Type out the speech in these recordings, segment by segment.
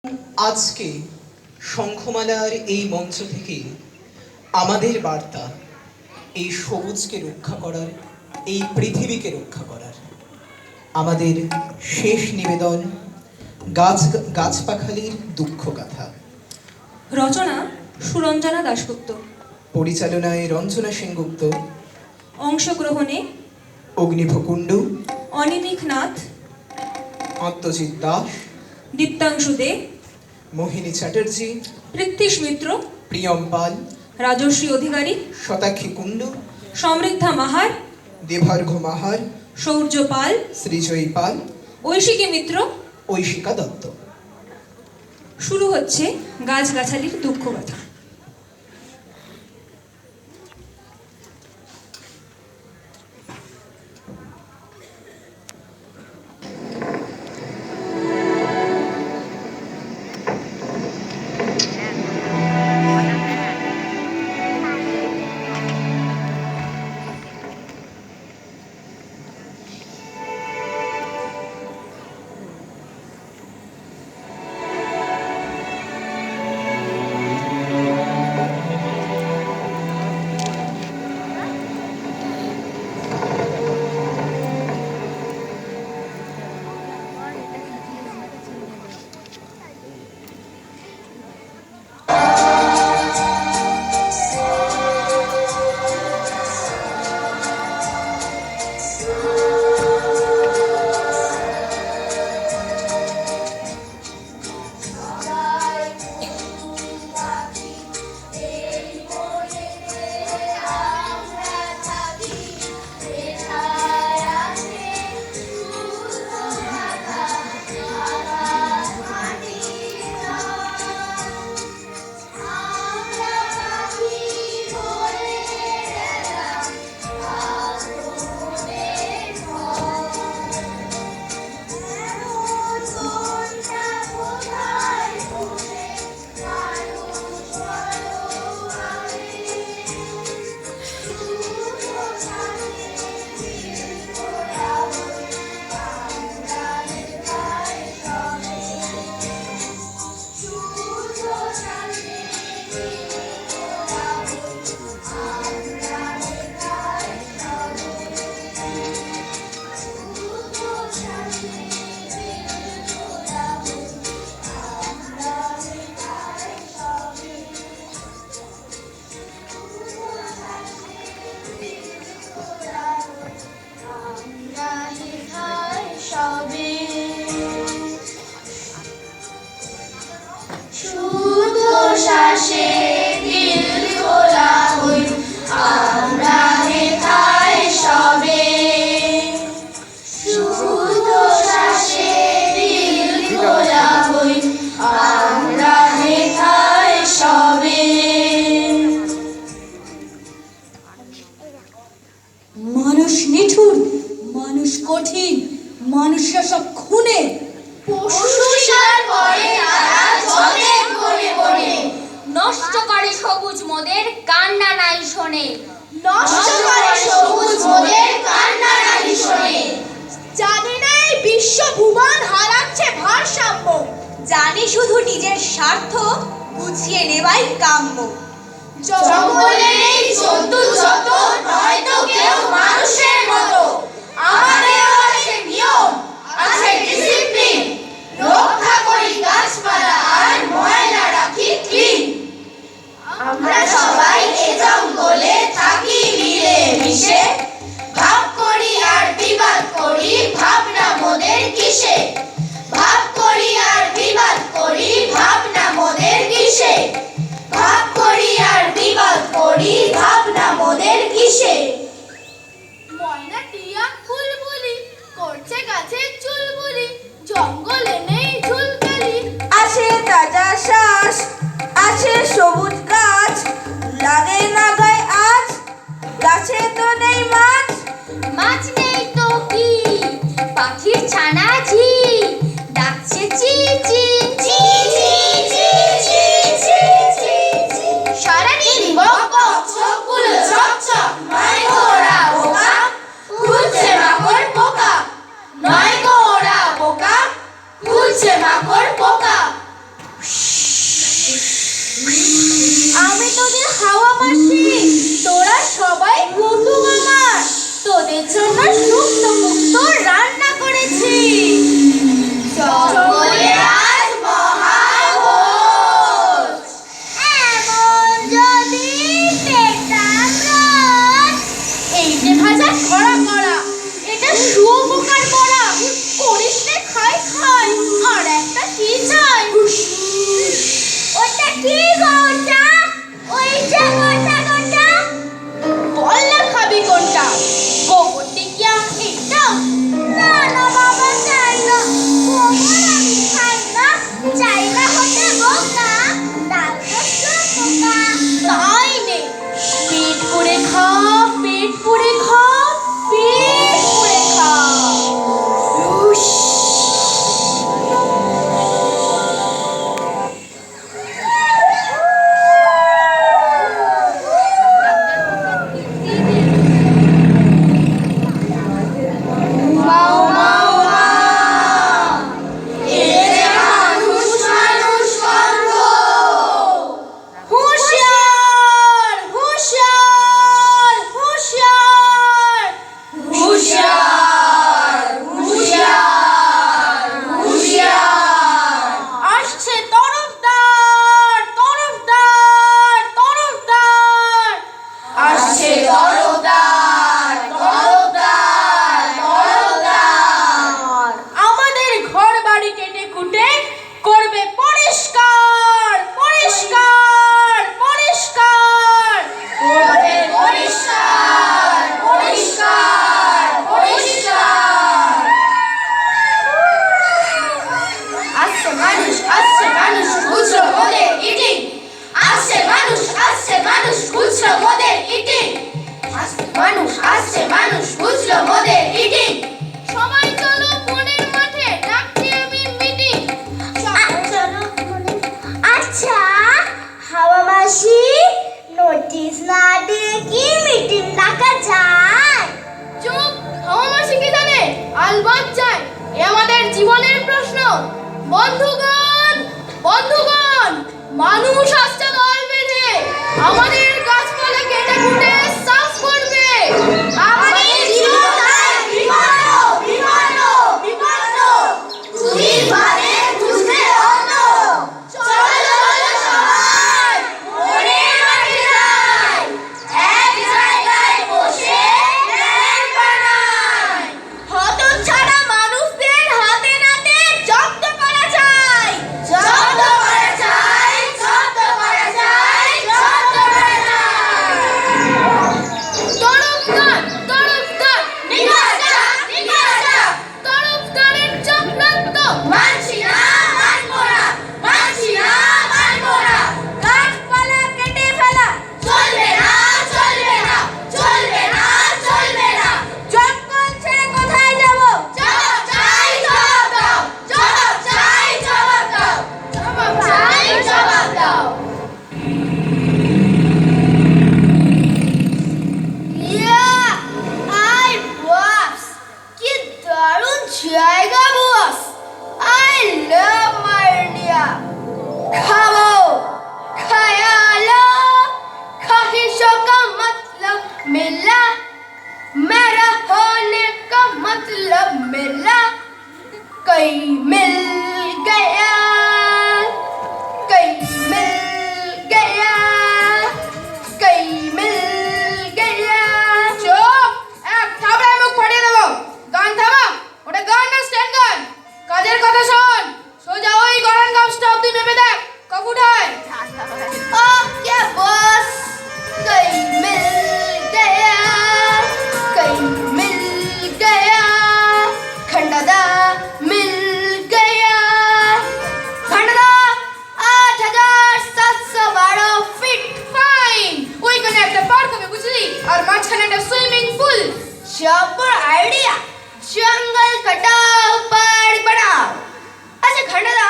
আজকে শঙ্খমালার এই মঞ্চ থেকে আমাদের বার্তা এই সবুজকে রক্ষা করার, এই পৃথিবীকে রক্ষা করার। আমাদের শেষ নিবেদন গাছপাখালির দুঃখ গাথা। রচনা সুরঞ্জনা দাশগুপ্ত, পরিচালনায় রঞ্জনা সেনগুপ্ত, অংশগ্রহণে অগ্নিভ কুণ্ডু, অনিমিক নাথ, আত্মজিৎ দাস, দীপ্তাংশু দে, মোহিনী চ্যাটার্জি, পৃথ্বীশ মিত্র, প্রিয়ম পাল, রাজশ্রী অধিকারী, শতাক্ষী কুণ্ডু, সমৃদ্ধা মাহার, দেবার্ঘ মাহার, সৌর্য পাল, শ্রীজয়ী পাল, ঐশিকী মিত্র, ঐশিকা দত্ত। শুরু হচ্ছে গাছগাছালির দুঃখ গাথা। মানুষ নিঠুর, মানুষ কঠিন, মানুষরা সব খুনে। নষ্ট করে সবুজ মোদের কান্না নাই শোনে। জানি না এই বিশ্ব ভুবন হারাচ্ছে ভারসাম্য, জানি শুধু নিজের স্বার্থ বুঝিয়ে নেবাই কাম্য। জঙ্গলের এই জন্তু যত নয়তো কেউ মানুষের মতো, আমাদেরও আছে নিয়ম, আছে ডিসিপ্লিন। রক্ষা করি গাছপালা আর ময়লা রাখি ক্লিন। আমরা সবাই এ জঙ্গলে থাকি মিলে মিশে, ভাব করি আর বিবাদ করি ভাবনা মোদের কিসে। ভাব করি আর বিবাদ করি ভাবনা মোদের কিসে। ভাব করি আর বিবাদ করি ভাবনা মোদের কিসে। ময়না টিয়া ফুলবুলি করছে গাছে চুলবুলি, জঙ্গলে নেই ঝুলকালি। আসে তাজা শ্বাস, আসে সবুজ গাছ, লাগে না গায়ে আজ, গাছে তো নেই মাছ। মাছ নেই তো কি, পাখির ছানা ঝি ডাকছে চি চি চি চি চি চি চি চি চি। সারাদিন বক বক চোখগুলো চকচক, নয় গো ওরা বোকা, খুঁজছে মাকড় পোকা। নয় গো ওরা বোকা, খুঁজছে মাকড় পোকা। মাসি, তোরা সবাই বন্ধু আমার, তোদের জন্য শুক্তো মুক্তো রান্না করেছি। সকলে আজ মহাভোজ। এমন যদি পেতাম রোজ। এইটে ভাজা কড়া কড়া, এটা শুয়োপোকার বড়া, করিস নে খাই খাই, আর একটা কি চাই? ওটা কি গোটা? ওই যে গোটা গোটা, বল না খাবি কোনটা? গোবর টিকিয়া এটা? না না বাবা চাই না, গোবর আমি খাই না, চাই না হতে বোকা, ডাল তো শুয়োপোকা। তাই নে, পেট পুড়ে খা, পেট পুড়ে খা, পেট পুড়ে খা। রুশ। হুঁশিয়ার হুঁশিয়ার হুঁশিয়ার হুঁশিয়ার হুঁশিয়ার হুঁশিয়ার। আসছে তরফদার তরফদার তরফদার। আসছে তরফদার তরফদার তরফদার। আমাদের ঘর বাড়ি কেটে কুটে করবে পরিষ্কার পরিষ্কার পরিষ্কার। করবে পরিষ্কার পরিষ্কার পরিষ্কার। আসছে মানুষ খুচরো মোদের ইটিং। আসছে মানুষ খুচরো মোদের ইটিং। আসছে মানুষ খুচরো মোদের ইটিং। সবাই চলো বনের মাঠে, ডাকছি আমি মিটিং। আচ্ছা হাওয়া মাসি, নোটিশ না দিয়ে কি মিটিং ডাকা যায়? চুপ, হাওয়া মাসি কি জানে? আলবাত যায়, এ আমাদের জীবনের প্রশ্ন। বন্ধুগণ বন্ধুগণ, মানুষ আসছে দল বেঁধে, আমাদের গাছপালা কেটে কুটে সাফ করবে। আমাদের জীবন আজ বিপন্ন বিপন্ন বিপন্ন। তুমি পারে বুঝতে অন্য। চলো চলো সবাই বনের মাঠে যাই, এক জায়গায় বসে প্ল্যান বানাই। হতচ্ছাড়া মানুষদের হাতে নাতে জব্দ করা যায়। জব্দ করা যায়, জব্দ করা যায়, জব্দ করা যায়। তরফদার তরফদার, নিকাশ ডাক, নিকাশ ডাক। তরফদারের চক্রান্ত মানছি না, মানবো না, মানছি না, মানবো না। গাছপালা কেটে ফেলা চলবে না, চলবে না, চলবে না, চলবে না। জঙ্গল ছেড়ে কোথায় যাব? জবাব চাই, জবাব দাও। জবাব চাই, জবাব দাও। জবাব চাই, জবাব দাও। আই বস, কি দারুণ জায়গা বস। I love my India. খাবো খায়ালো, ख्वाहिशों का मतलब मिला, मेरा होने का मतलब मिला। कई मिल गया, कई मिल गया, कई मिल गया। চুপ, এক থাবড়ায় মুখ ফাটিয়ে দেবো। গান থামা, ওটা গান না স্ট্যান্ড গান। কাজের কথা শোন, সোজা ওই গরম গামছটা অব্দি মেপে দেখ, কব উঠায়। ওকে বস, কই মিল গয়া, কই মিল গয়া, খন্ডাদা মিল গয়া। Khandadhar 8712 feet fine. ওইখানে একটা পার্ক হবে বুঝলি, আর মাঝখানে একটা সুইমিং পুল। জবর আইডিয়া, জঙ্গল কাটাও, পাহাড় বানাও। আচ্ছা খন্ডাদা,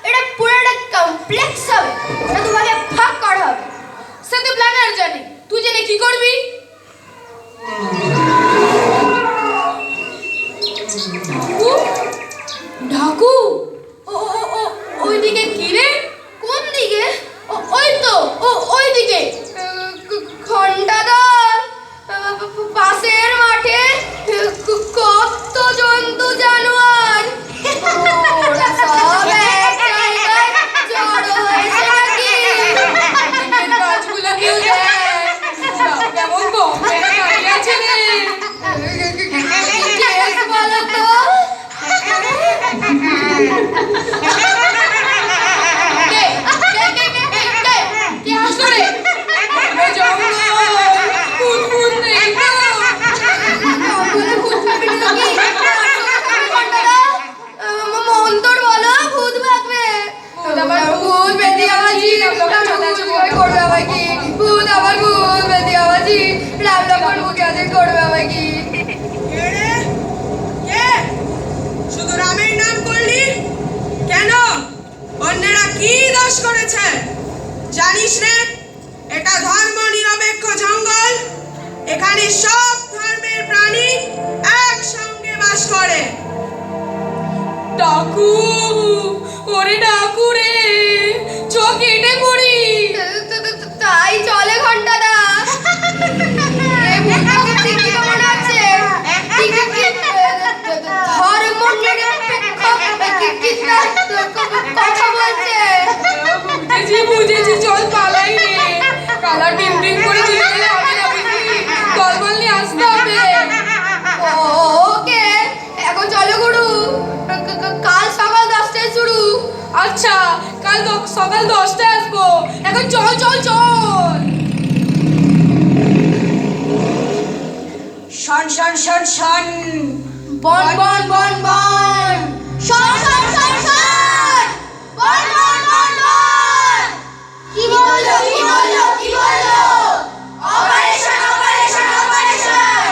এটা পুরোটা কমপ্লেক্স হবে, এটা তোমাকে ভাগ করা হবে। সে তো প্ল্যানার জানে, তুই জেনে কি করবি? ঢাকু, ওইদিকে কি রে? কোন দিকে? ওই তো, ওইদিকে। বাস করেছে। জানিস রে, এটা ধর্ম নিরপেক্ষ জঙ্গল। এখানে সব ধর্মের প্রাণী একসঙ্গে বাস করে। ডাকু, ওরে ডাকু রে, চোখ কেটে পড়ি। তাই চলে ঘন্টাটা। মনে হচ্ছে ধর্ম কথা বলছে। বুঝেছি, চল পালাই রে। কালা টিম টিম করে যেতে হবে না, বুঝলি? দলবল নিয়ে আসতে হবে। ওকে, এখন চলো গুরু। কাল সকাল 10টায় শুরু। আচ্ছা, কাল সকাল 10টায় আসবো। এখন চল চল চল। শন শন শন শন, বন বন বন বন, শন শন শন শন, বন বন বন বন। কি বললো কি বললো কি বললো? Operation operation operation,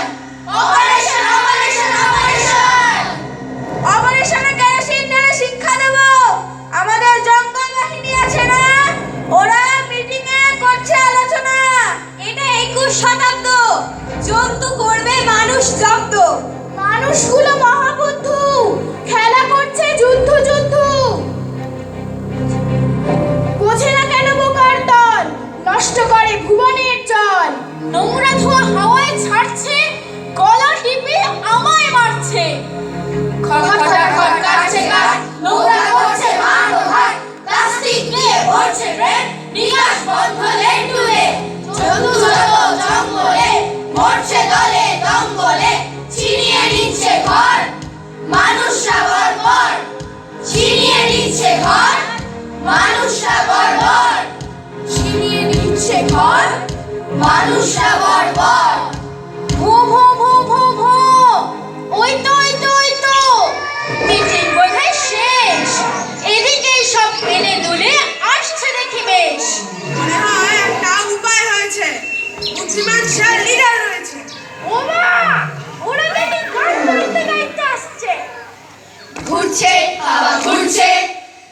operation operation operation. অপারেশনে কেরোসিন ঢেলে শিক্ষা দেব। আমাদের জঙ্গল বাহিনী আছে না, ওরা মিটিং এ করছে আলোচনা। এটা 21 শতাব্দ, জন্তু করবে মানুষ জব্দ। মানুষগুলো মহাবুদ্ধু, খেলা করছে যুদ্ধ যুদ্ধ। বোঝে না কেন বোকার দল, নষ্ট করে ভুবনের জল। নোংরা ধোঁয়া হাওয়ায় ছাড়ছে, গলা টিপে আমায় মারছে। খট খট খট কাটছে কাট, নোংরা করছে মাঠ ও ঘাট। প্লাস্টিক নিয়ে ভরছে ড্রেন, নিকাশ বন্ধ লেন টু লেন। জন্তু যত জঙ্গলে, মরছে দলে দঙ্গলে। ছিনিয়ে নিচ্ছে ঘর, মানুষরা বর্বর। ছিনিয়ে নিচ্ছে ঘর, মানুষরা বর্বর। ছিনিয়ে নিচ্ছে ঘর, মানুষরা বর্বর। ভো ভো ভো ভো ভো, ওই তো ওই তো ওই তো। মিটিং বোধহয় শেষ, এদিকেই সব এনে দুলে আসছে দেখি বেশ। মনে হয় একটা উপায় হয়েছে। বুদ্ধিমান শেয়ার লিডার রয়েছে। ওমা, ওরা দেখি গান গাইতে গাইতে আসছে। ঘুরছে হাওয়া ঘুরছে,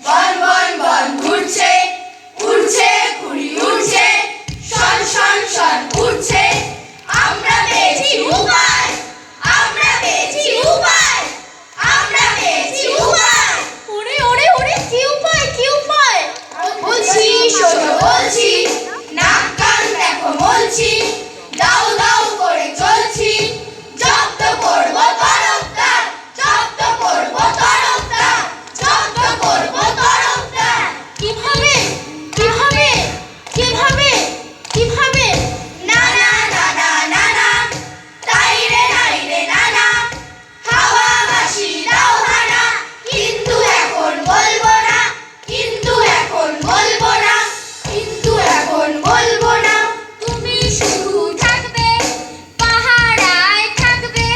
বন বন বন ঘুরছে। উড়ছে ঘুড়ি উড়ছে, শন শন শন উড়ছে। আমরা পেয়েছি উপায়, আমরা পেয়েছি উপায়, আমরা পেয়েছি উপায়। ওরে ওরে ওরে, কি উপায় কি উপায়? বলছি শোনো বলছি, নাক কান দেখো বলছি। দাও দাও করে চলছি, জব্দ করবো তরফদার, জব্দ করবো তরফদার, জব্দ করবো তরফদার। কিভাবে কিভাবে কিভাবে কিভাবে? না না না না না না, তাই রে নাই রে না না। হাওয়া বাসি দাও হানা, কিন্তু এখন বলবো না, কিন্তু এখন বলবো না, কিন্তু এখন বলবো না। তুমি শুধু থাকবে, পাহারায় থাকবে।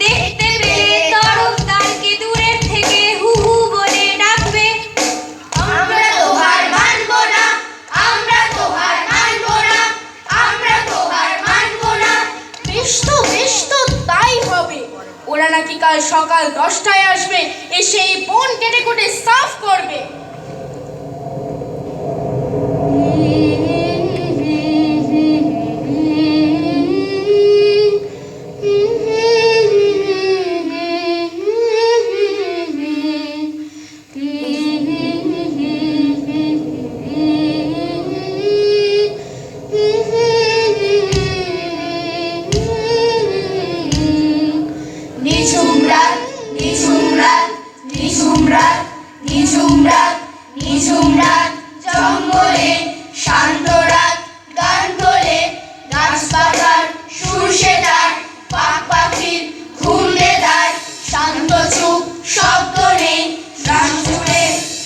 দেখতে পেলে তরফদারকে দূরের থেকে হু হু বলে ডাকবে। আমরা তো হার মানবো না, আমরা তো হার মানবো না, আমরা তো হার মানবো না। বেশ তো তাই হবে। ওরা নাকি কাল সকাল 10টায় আসবে, এসে এই বন কেটে কুটে সাফ করবে। নিঝুম রাত নিঝুম রাত নিঝুম রাত নিঝুম রাত নিঝুম রাত, জঙ্গলে শান্ত রাত গান তোলে। গাছপাতার সুর সেটার, পাখ পাখির ঘুম দেদার। শান্ত চুপ শব্দ নেই, গ্রাম জুড়ে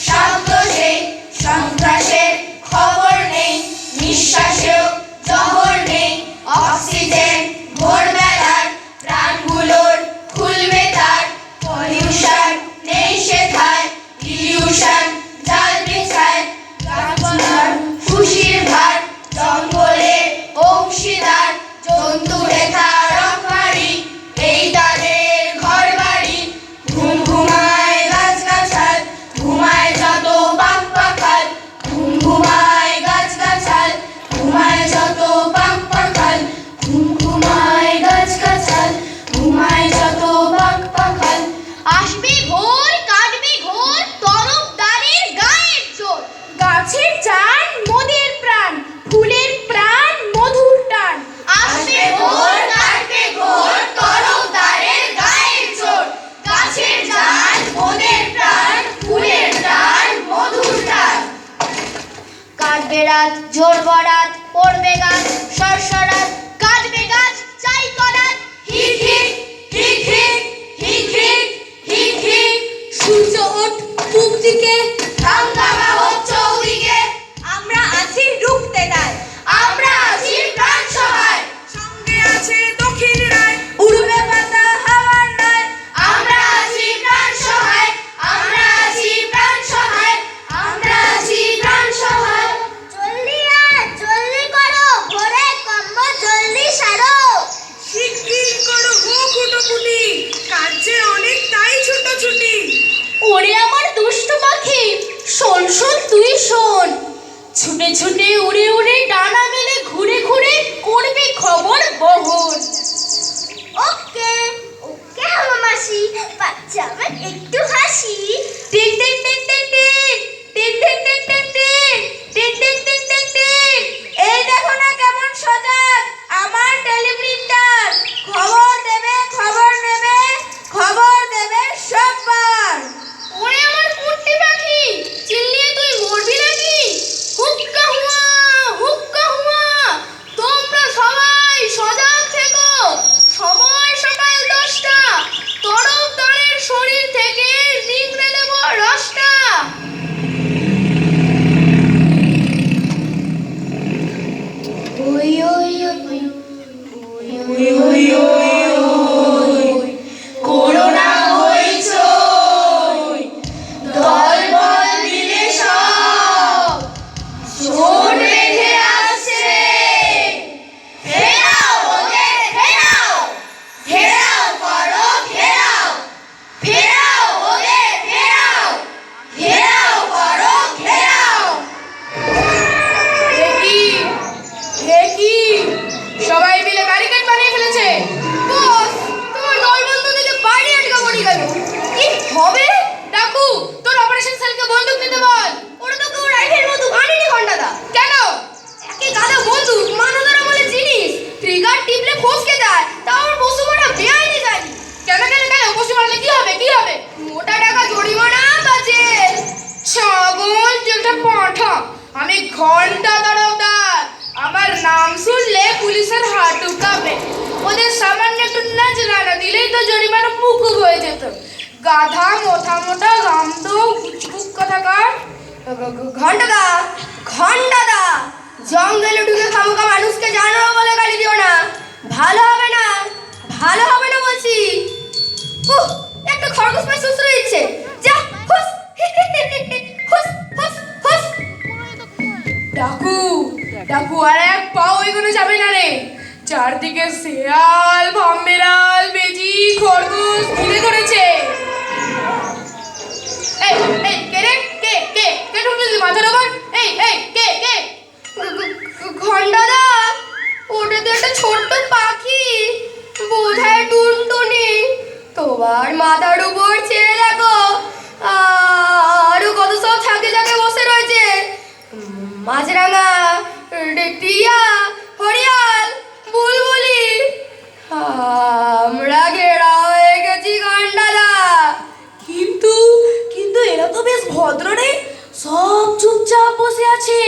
শব্দ সেই। সন্ত্রাসের খবর নেই, নিঃশ্বাসেও জহর নেই। অক্সিজেন ভোরবেলার, প্রাণগুলোর খুলবে তার। পলিউশন নেই সেথায়, ইলিউশন জাল বিছায়। জাগবে রাত, জ্বলবে রাত, পড়বে গাছ, সরসরাত, কাটবে গাছ, চাই করাত। হিক হিক হিক হিক হিক হিক হিক হিক। সূর্য ওঠ পূব দিকে, হাঙ্গামা হচ্ছে ওদিকে। আমরা আছি রুখতে দায়। আমরা আছি প্রাণ সহায়। সঙ্গে আছে দক্ষিণ রায়। উড়বে পাতা হাওয়ার নয়, আমরা আছি প্রাণ সহায়। আমরা আছি প্রাণ সহায়। আমরা আছি প্রাণ সহায়। জলদি আয়, জলদি করো, ভোরে কম্বল জলদি সারো। শিগগির করো হো খুঁটোপুটি, কাজে অনেক তাই ছুটোছুটি। ওরে আমার দুষ্ট পাখি, শোন শোন তুই শোন, ছুটে ছুটে উড়ে উড়ে ডানা মেলে ঘুরে ঘুরে করবি খবর বহন। ওকে ওকে মামাসি, বাচ্চা আমার একটু হাসি। Tick tick tick tick tick, tick tick tick tick tick, tick tick tick tick tick. এই দেখো না কেমন সজাগ আমার টেলিপ্রিন্টার, খবর দেবে খবর নেবে, খবর দেবে সববার। ওরে আমার কুট্টি পাখি, চিল্লিয়ে তুই মরবি নাকি? হুক্কা হুয়া, হুক্কা হুয়া, তোমরা সবাই সজাগ থেকো। সময় সকাল 10টা, তরফদারের শরীর থেকে নিংড়ে নেব রসটা। ওই ওই ওই ওই ওই ওই করোনা হইচই, দলবল মিলে সব জোট বেঁধে আসছে। ঘেরাও ওদের ঘেরাও, ঘেরাও করো ঘেরাও, ফেরাও ওদের ফেরাও, ঘেরাও করো ঘেরাও। সবাই মিলে ব্যারিকেড বানিয়ে ফেলেছে। বস, তোমার দলবন্ধ থেকে বাইরে আটকা পড়ে গেল। কি হবে? ডাকু, তোর অপারেশন সেলকে বন্দুক নিতে বল। ওরা তো কেউ রাইফেল বন্দুক আনেনি ঘন্টাদা। কেন? একে গাদা বন্দুক মানবতার বলে জিনিস, ট্রিগার টিপলে ফসকে যায়, তাও আমার বসু মারা বেআইনি যায়নি। কেন কেন কেন? পশু মারলে কি হবে? কি হবে? মোটা টাকা জরিমানা বা জেল। ছাগল যেটা পাঠা, আমি ঘন্টা দাঁড়াওদার। আমার নাম শুনলে পুলিশের হাঁটু কাঁপে। ওদের সামান্য একটু নাজরানা দিলেই তো জরিমানা মুকুব হয়ে যেত। গাধা মোটা মোটা গামদ উচকুক কথাকার। ঘন্টাদা, ঘন্টাদা, জঙ্গলে ঢুকে খামোকা মানুষকে জানো বলে গালি দিও না, ভালো হবে না, ভালো হবে না বলছি। একটা খরগোশ পায় সুসরে দিচ্ছে, যা হুস হুস হুস হুস। ডাকু ডাকু, আর এক পাও এগোনো যাবে না রে। চারদিকে শেয়াল, ভামবেড়াল, বেজি, খরগোশ ঘিরে ধরেছে। এই এই কে রে? কে কে কে ঢুকলি মাথার ওপর? এই এই কে কে? ঘন্টাদা, ওটা তো একটা ছোট্ট পাখি, বোধহয় টুনটুনি। তোমার মাথার উপর ছেড়ে দেখো, আরো কত সব থাকে যাকে বসে রয়েছে। মাছরাঙা, টিয়া, হরিয়াল, বুলবুলি। আমরা ঘেরা হয়ে গেছি ঘন্টাদা। কিন্তু কিন্তু এরা তো বেশ ভদ্র রে, সব চুপচাপ বসে আছে।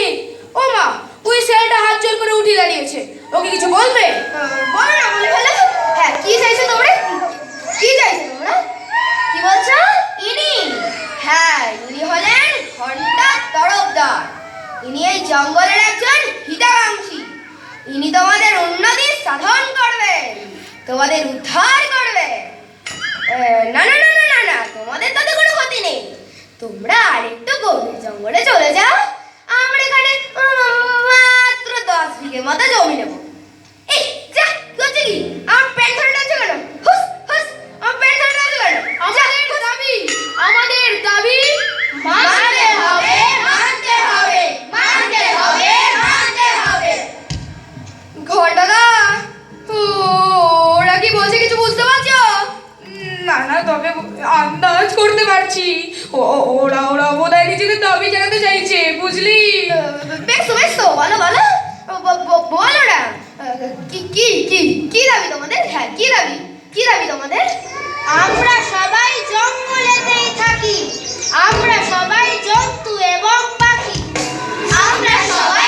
ও মা, ওই ছেলেটা হাত জোর করে উঠে দাঁড়িয়েছে। ওকে কিছু বলবে? বলো না, বলে ফেলে। হ্যাঁ, কি চাইছো তোমরা? কি চাইছো তোমরা? কি বলছো? ইনি? হ্যাঁ, ইনি হলেন ঘন্টা তরফদার। ইনি এই জঙ্গলের একজন হিতাকাঙ্ক্ষী। ইনি তোমাদের উন্নতি সাধন করবেন, তোমাদের উদ্ধার করবে। না না না না না না, তোমাদের তাতে কোনো ক্ষতি নেই। তোমরা আরেকটু গভীর জঙ্গলে চলে যাও, আমরা এখানে মাত্র 10 বিঘে মতো জমি নেবো। এই যা, কি হচ্ছে কি? আমার প্যান্ট ধরে টানছো কেন? হুস হুস, আমার প্যান্ট ধরে টানছো কেন? আমাদের দাবি মানতে হবে মানতে হবে মানতে হবে মানতে হবে। ঘন্টাদা, ওরা কি বলছে কিছু বুঝতে পারছো? না না, তবে আন্দাজ করতে পারছি। ওরা ওরা বোধহয় নিজেকে দাবি জানাতে চাইছে, বুঝলি? বেশ তো বেশ তো, বলো বলো, বলো না। কি কি কি কি দাবি তোমাদের? হ্যাঁ, কি দাবি? কি দাবি তোমাদের? আমরা সবাই জঙ্গলেতেই থাকি, আমরা সবাই জন্তু এবং পাখি, আমরা সবাই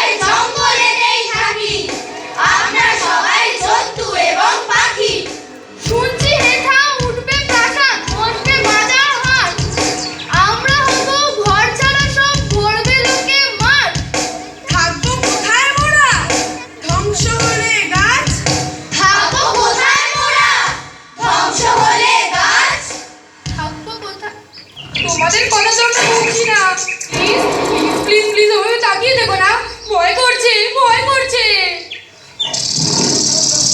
তাকিয়ে দেখো না, ভয় করছে, ভয় করছে।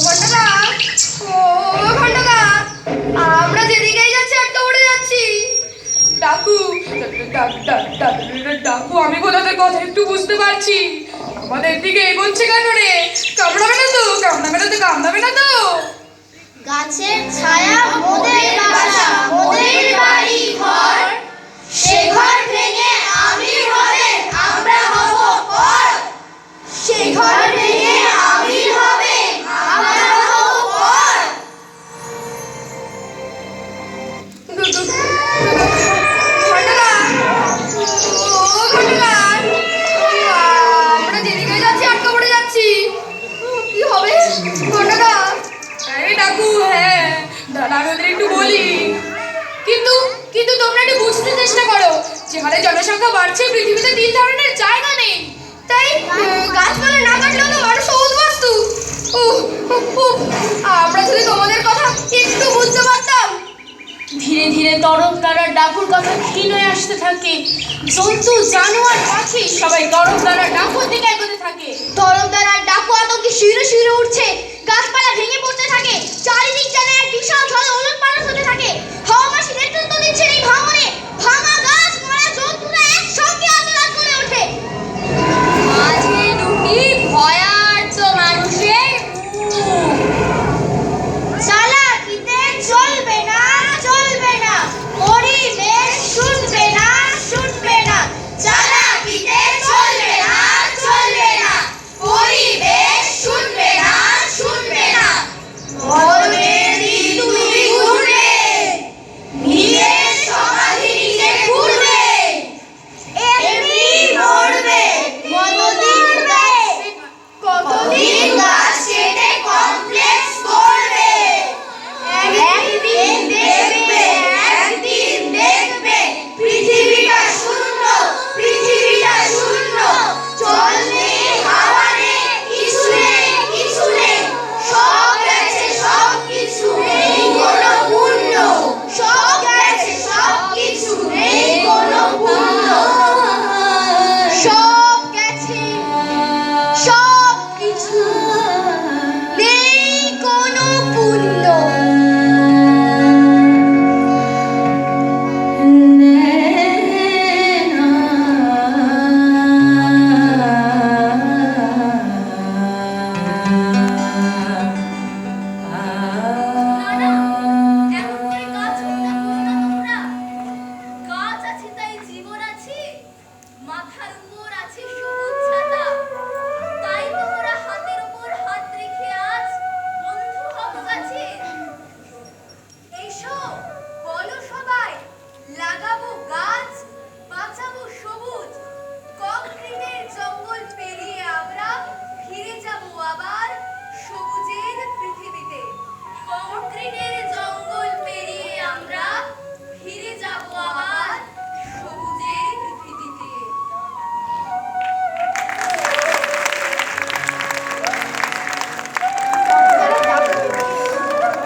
ঘন্টাদা, ও ঘন্টাদা, আমরা যেদিকেই যাচ্ছি একটা উড়ে যাচ্ছি। ডাকু, ডাকু, আমি কোথাদের কথা একটু বুঝতে পারছি। আমাদের দিকে এগোচ্ছে কেন রে? কামড়াবে না তো? কামড়াবে না তো? কামড়াবে না তো? গাছের ছায়া মোদের বাসা, মোদের বাড়ি ঘর, সে ঘর ভেঙে আমির হবে, আমরা হব পর। সে ঘর ভেঙে আমির হবে, আমরা হব পর। ঘন্টাদা, ও ঘন্টাদা, আমরা যেদিকে যাচ্ছি আটকা পড়ে যাচ্ছি। কি হবে ঘন্টাদা? আরে ডাকু, হ্যাঁ দাদা, আমি ওদের একটু বলি। কিন্তু কিন্তু তোমরা একটু বুঝতে চেষ্টা করো, যে হারে জনসংখ্যা বাড়ছে, পৃথিবীতে 3 ধরনের জায়গা নেই। তাই গাছপালা না কাটলেও তো মানুষ উদ্বাস্তু। আমরা যদি তোমাদের কথা একটু বুঝতে পারতাম। ধীরে ধীরে তরফদারার ডাকুর কথা ক্ষীণ হয়ে আসতে থাকে। জন্তু, জানোয়ার, পাখি সবাই তরফদারার ডাকুর দিকে এগোতে থাকে। তরফদারার ডাকু আতঙ্কে শিউরে শিউরে উঠছে, গাছপালা ভেঙে পড়তে থাকে, চারিদিক যেন এক বিশাল ঝড়ে ওলটপালট হতে থাকে। হাওয়াবাসী নেতৃত্ব দিচ্ছেন এই ভাঙনে, ভাঙা গাছ, মরা জন্তুরা একসঙ্গে আন্দোলন করে ওঠে। মাঝে দুটি ভয়ার্ত মানুষের মুখ। চালাকিতে চলবে না, চলবে না, পরিবেশ শুনবে না, শুনবে না। চালাকিতে চলবে না, চলবে না, পরিবেশ শুনবে না, শুনবে না। মরণের দিন তুমি ঘুরবে, নিজের সমাধি নিজে ঘুরবে, এমনি মরবে, কতদিন গাছ কেটে কমপ্লেক্স করবে। একদিন দেখবে, একদিন দেখবে, পৃথিবীটা শূন্য, পৃথিবীটা শূন্য। জল নেই, হাওয়া নেই, কিছু নেই, কিছু নেই, সব গেছে, সব কিছু, নেই কোনো পুণ্য। সব গেছে, সব কিছু, নেই কোনো পুণ্য। সব গেছে, সব কিছু, নেই কোনো পুণ্য। গাছ আছে তাই জীবন আছে, মাথার উপর আছে সবুজ ছাতা, তাই তো ওরা হাতের উপর হাত রেখে আজ বন্ধু হব গাছে। এসো বলো সবাই, লাগাবো গাছ, বাঁচাবো সবুজ, কংক্রিটের জঙ্গল পেরিয়ে আমরা ফিরে যাবো আবার